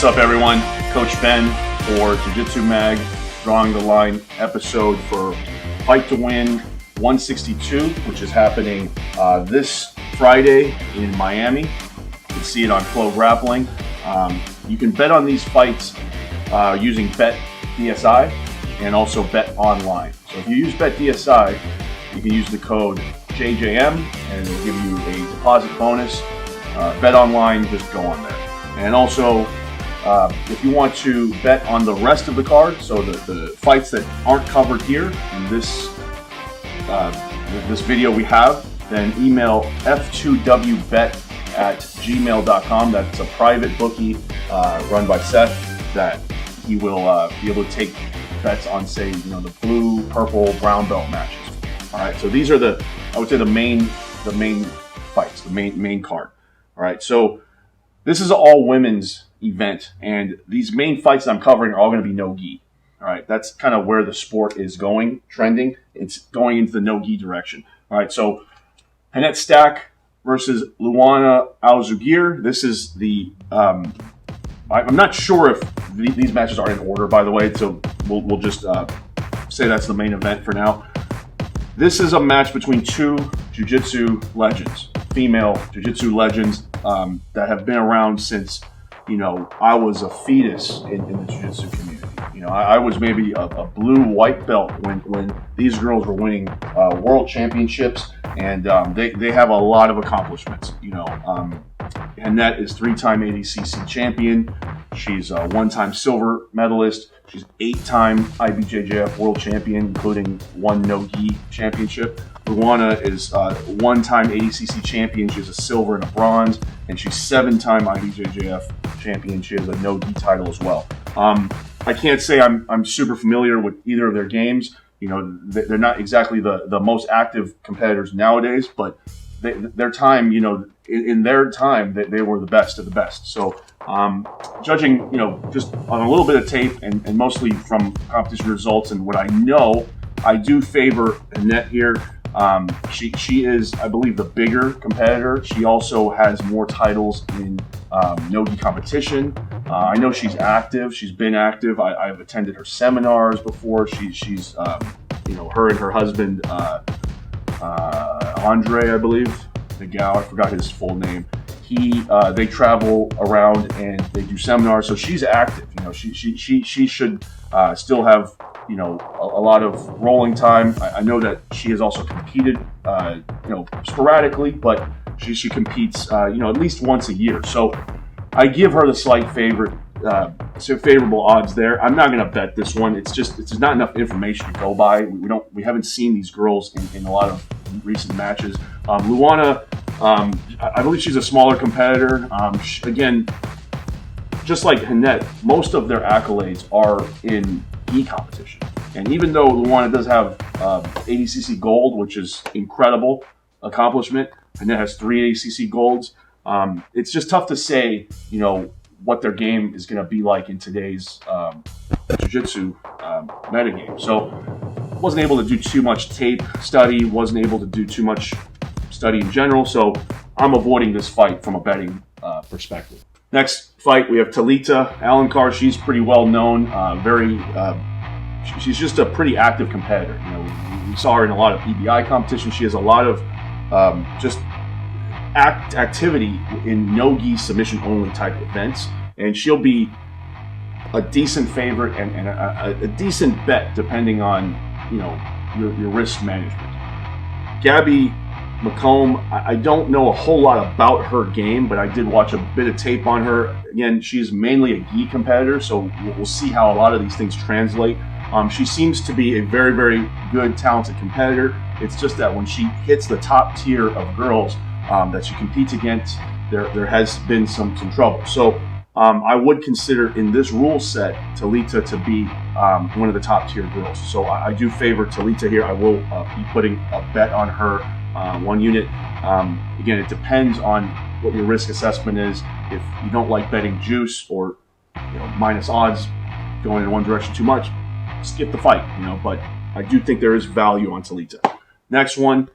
What's up, everyone? Coach Ben for Jiu-Jitsu Mag, Drawing the Line episode for Fight to Win 162, which is happening this Friday in Miami. You can see it on Flow Grappling. You can bet on these fights using BetDSI and also Bet Online. So if you use BetDSI, you can use the code JJM and it'll give you a deposit bonus. Bet Online, just go on there. And also, if you want to bet on the rest of the card, so the fights that aren't covered here in this video we have, then email F2WBet@gmail.com. That's a private bookie run by Seth that he will be able to take bets on, say, the blue, purple, brown belt matches. All right, so these are the main fights, the main card. All right, so this is an all women's event, and these main fights that I'm covering are all going to be no gi. All right, that's kind of where the sport is trending. It's going into the no gi direction. All right, so Annette Stack versus Luanna Auzu gear. This is the I'm not sure if these matches are in order, by the way, so we'll just say that's the main event for now. This is a match between two jiu-jitsu legends, female jiu-jitsu legends that have been around since, I was a fetus in the jiu-jitsu community. I was maybe a blue-white belt when these girls were winning world championships, and they have a lot of accomplishments. Annette is 3-time ADCC champion. She's a 1-time silver medalist. She's 8-time IBJJF world champion, including 1 no-gi championship. Luanna is 1-time ADCC champion. She has a silver and a bronze, and she's 7-time IBJJF champion. She has a no-gi title as well. I can't say I'm super familiar with either of their games. They're not exactly the most active competitors nowadays, but their time, in their time, they were the best of the best. So judging, just on a little bit of tape and mostly from competition results and what I know, I do favor Annette here. She is, I believe, the bigger competitor. She also has more titles in no-gi competition. I know she's active. She's been active. I've attended her seminars before. She's her and her husband, Andre, I believe, the gal, I forgot his full name. They travel around and they do seminars, so she's active. She should still have a lot of rolling time. I know that she has also competed sporadically, but she competes at least once a year. So I give her the slight favorable odds there. I'm not going to bet this one. It's just not enough information to go by. We haven't seen these girls in a lot of recent matches. Luanna, I believe she's a smaller competitor. Again, just like Annette, most of their accolades are in gi competition. And even though Luanna does have ADCC gold, which is incredible accomplishment, Annette has 3 ADCC golds. It's just tough to say, what their game is going to be like in today's jiu-jitsu metagame. So wasn't able to do too much tape study, wasn't able to do too much study in general, so I'm avoiding this fight from a betting perspective. Next fight, we have Talita Carr. She's pretty well known, she's just a pretty active competitor. We saw her in a lot of PBI competition. She has a lot of activity in no-gi submission-only type events, and she'll be a decent favorite and a decent bet depending on your risk management. Gabby Mccomb, I don't know a whole lot about her game, but I did watch a bit of tape on her. Again, she's mainly a gi competitor, so we'll see how a lot of these things translate. She seems to be a very, very good, talented competitor. It's just that when she hits the top tier of girls that she competes against, there has been some trouble. So I would consider in this rule set Talita to be one of the top tier girls. So I do favor Talita here. I will be putting a bet on her 1 unit. Again, it depends on what your risk assessment is. If you don't like betting juice or minus odds going in one direction too much, skip the fight. But I do think there is value on Talita. Next one,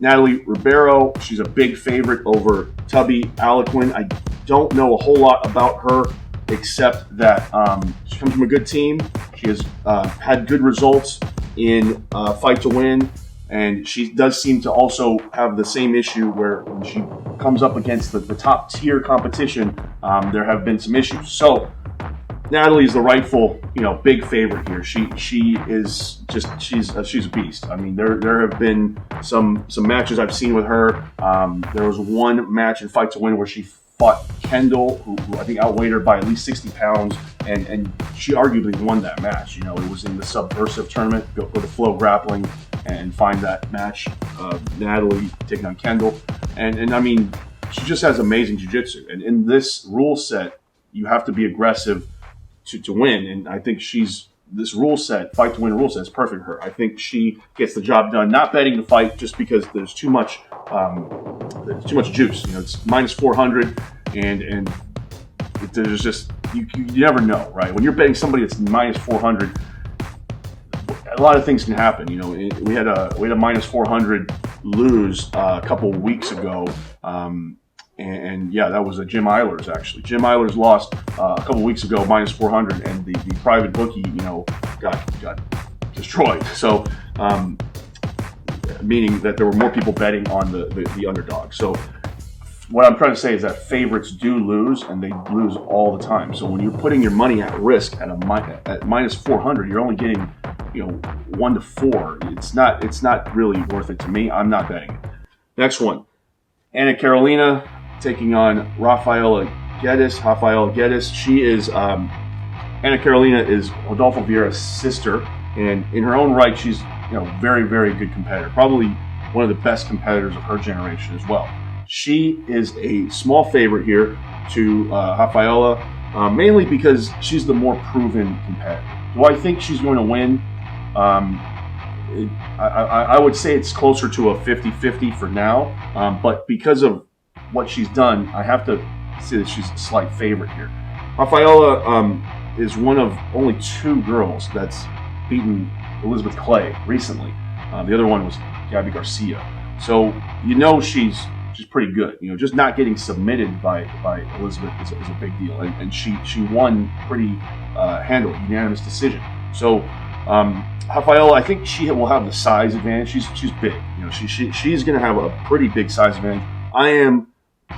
Natalie Ribeiro. She's a big favorite over Tubby Aliquin. I don't know a whole lot about her. except that she comes from a good team. She has had good results in Fight to Win, and she does seem to also have the same issue where when she comes up against the top tier competition, there have been some issues. So Natalie is the rightful, big favorite here. She's a beast. I mean, there have been some matches I've seen with her. There was one match in Fight to Win where she fought Kendall, who I think outweighed her by at least 60 pounds, and she arguably won that match. It was in the Subversive tournament. Go to Flow Grappling and find that match. Natalie taking on Kendall, and I mean, she just has amazing jiu-jitsu. And in this rule set, you have to be aggressive to win, and I think this rule set, Fight to Win rule set, is perfect for her. I think she gets the job done. Not betting the fight just because there's too much juice. It's minus 400, and there's just you never know, right? When you're betting somebody that's minus 400, a lot of things can happen. We had a minus 400 lose a couple weeks ago. And yeah, that was a Jim Eilers, actually. Jim Eilers lost a couple weeks ago, minus 400, and the private bookie, got destroyed. So, meaning that there were more people betting on the underdog. So, what I'm trying to say is that favorites do lose, and they lose all the time. So, when you're putting your money at risk at minus 400, you're only getting 1 to 4. It's not really worth it to me. I'm not betting it. Next one, Annette Carolina taking on Rafaela Gettys. She is Annette Carolina is Rodolfo Vieira's sister, and in her own right, she's very, very good competitor. Probably one of the best competitors of her generation as well. She is a small favorite here to Rafaela, mainly because she's the more proven competitor. Do I think she's going to win? I would say it's closer to a 50-50 for now, but because of what she's done, I have to say that she's a slight favorite here. Rafaela is one of only 2 girls that's beaten Elizabeth Clay recently. The other one was Gabby Garcia. So she's pretty good. Just not getting submitted by Elizabeth is a big deal, and she won pretty handily, unanimous decision. So Rafaela, I think she will have the size advantage. She's big. She's going to have a pretty big size advantage. I am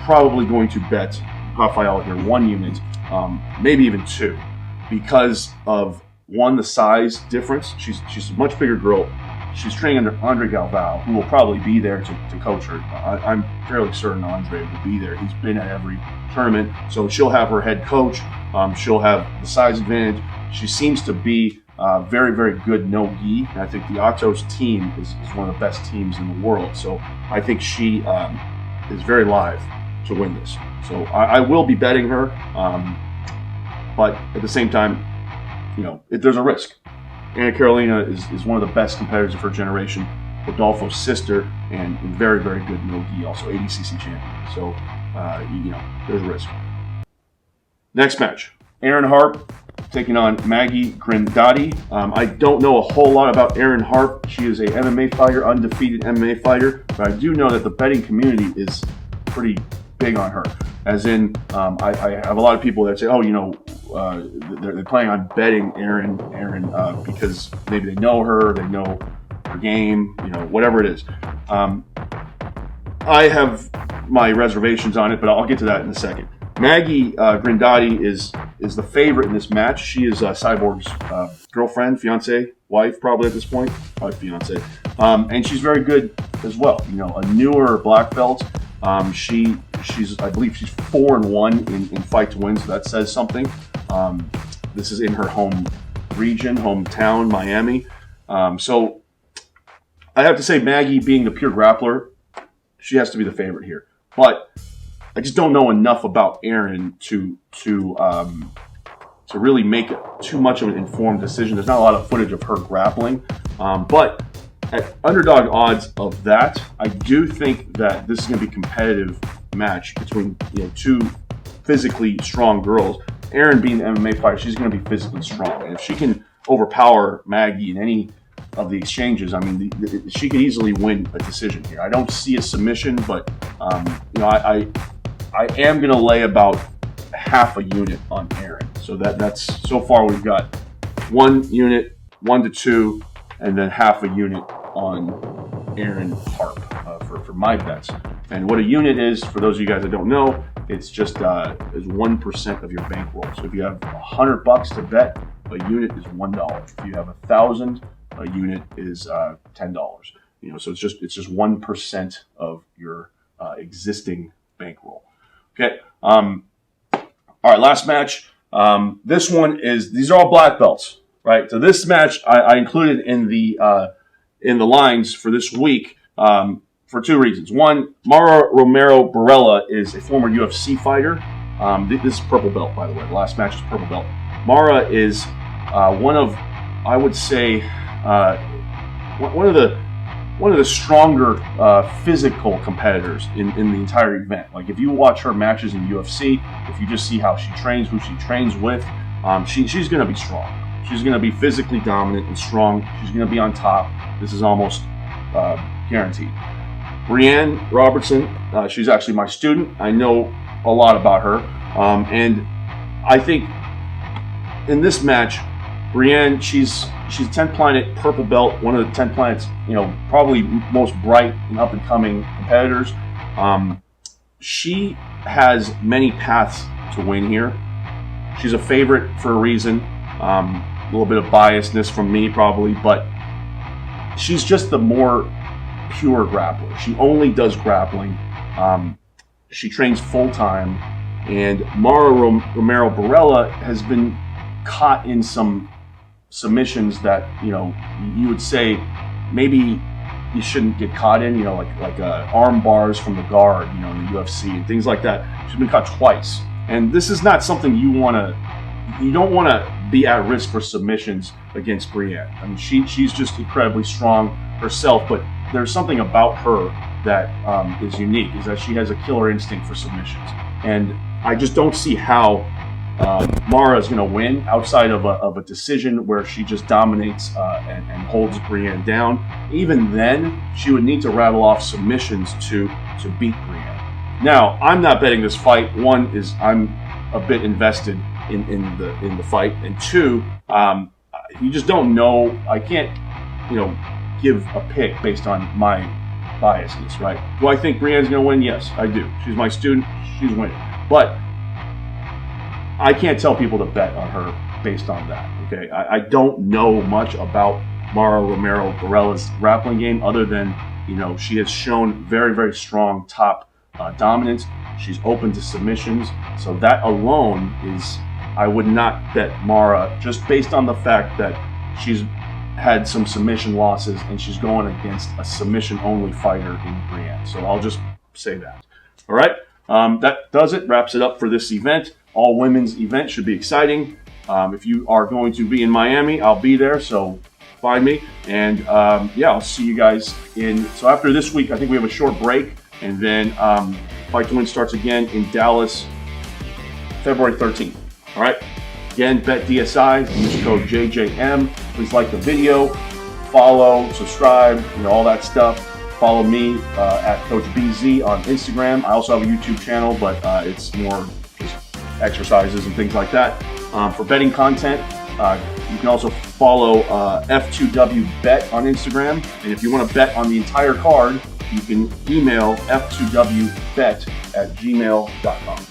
probably going to bet Rafaela here 1 unit, maybe even 2, because of 1, the size difference. She's a much bigger girl. She's training under Andre Galvao, who will probably be there to coach her. I'm fairly certain Andre will be there. He's been at every tournament, so she'll have her head coach. She'll have the size advantage. She seems to be very, very good no-gi, and I think the Auzu team is one of the best teams in the world. So I think she is very live to win this. So I will be betting her, but at the same time, there's a risk. Annette Carolina is one of the best competitors of her generation. Rodolfo's sister, and very, very good no-gi, also ADCC champion. So, there's a risk. Next match, Erin Harp taking on Maggie Grindotti. I don't know a whole lot about Erin Harp. She is a MMA fighter, undefeated MMA fighter, but I do know that the betting community is pretty big on her. As in, I have a lot of people that say, they're planning on betting Erin because maybe they know her, they know her game, whatever it is. I have my reservations on it, but I'll get to that in a second. Maggie Grindotti is the favorite in this match. She is Cyborg's girlfriend, fiance, wife, probably at this point, probably fiance, and she's very good as well. A newer black belt. I believe she's 4-1 in Fight to Win, so that says something. This is in her home region, hometown, Miami. So I have to say, Maggie, being the pure grappler, she has to be the favorite here. But I just don't know enough about Erin to really make too much of an informed decision. There's not a lot of footage of her grappling, but at underdog odds of that, I do think that this is going to be a competitive match between 2 physically strong girls. Erin, being the MMA fighter, she's going to be physically strong, and if she can overpower Maggie in any of the exchanges, I mean, she could easily win a decision here. I don't see a submission, but I am going to lay about half a unit on Erin. So that's so far we've got 1 unit, 1 to 2, and then half a unit on Aaron Harp for my bets. And what a unit is, for those of you guys that don't know, it's just is 1% of your bankroll. So if you have $100 to bet, a unit is $1. If you have 1,000, a unit is $10. You know, so it's just 1% of your existing bankroll. Okay. All right. Last match. This one is, these are all black belts, right? So this match I included in the lines for this week for 2 reasons. One, Mara Romero Barella is a former UFC fighter. This is purple belt, by the way. The last match is purple belt. Mara is one of, I would say, one of the stronger physical competitors in the entire event. Like, if you watch her matches in UFC, if you just see how she trains, who she trains with, she's going to be strong. She's going to be physically dominant and strong. She's going to be on top. This is almost guaranteed. Brianne Robertson, she's actually my student. I know a lot about her. And I think in this match, Brianne, she's 10 planet purple belt, one of the 10 planets, you know, probably most bright and up and coming competitors. She has many paths to win here. She's a favorite for a reason. A little bit of biasness from me probably, but she's just the more pure grappler. She only does grappling. She trains full time, and Mara Romero Barella has been caught in some submissions that, you know, you would say maybe you shouldn't get caught in, you know, like arm bars from the guard, you know, in the UFC and things like that. She's been caught twice, and this is not something you don't want to be at risk for submissions against Brianne. I mean, she's just incredibly strong herself, but there's something about her that is unique, is that she has a killer instinct for submissions, and I just don't see how Mara is going to win outside of a decision where she just dominates and holds Brianne down. Even then, she would need to rattle off submissions to beat Brianne. Now, I'm not betting this fight. One is I'm a bit invested in the fight, and two, you just don't know. I can't, you know, give a pick based on my biasness, right? Do I think Brianne's going to win? Yes, I do. She's my student. She's winning, but I can't tell people to bet on her based on that, okay? I don't know much about Mara Romero Barella's grappling game other than, you know, she has shown very, very strong top dominance. She's open to submissions. So that alone is, I would not bet Mara just based on the fact that she's had some submission losses and she's going against a submission-only fighter in Brianne. So I'll just say that. All right? That does it, wraps it up for this event. All women's event should be exciting. If you are going to be in Miami, I'll be there, so find me. And yeah, I'll see you guys so after this week, I think we have a short break, and then Fight to Win starts again in Dallas, February 13th. All right? Again, bet DSI, use code JJM. Please like the video, follow, subscribe, you know, all that stuff. Follow me at Coach BZ on Instagram. I also have a YouTube channel, but it's more just exercises and things like that. For betting content, you can also follow F2W Bet on Instagram. And if you want to bet on the entire card, you can email f2wbet@gmail.com.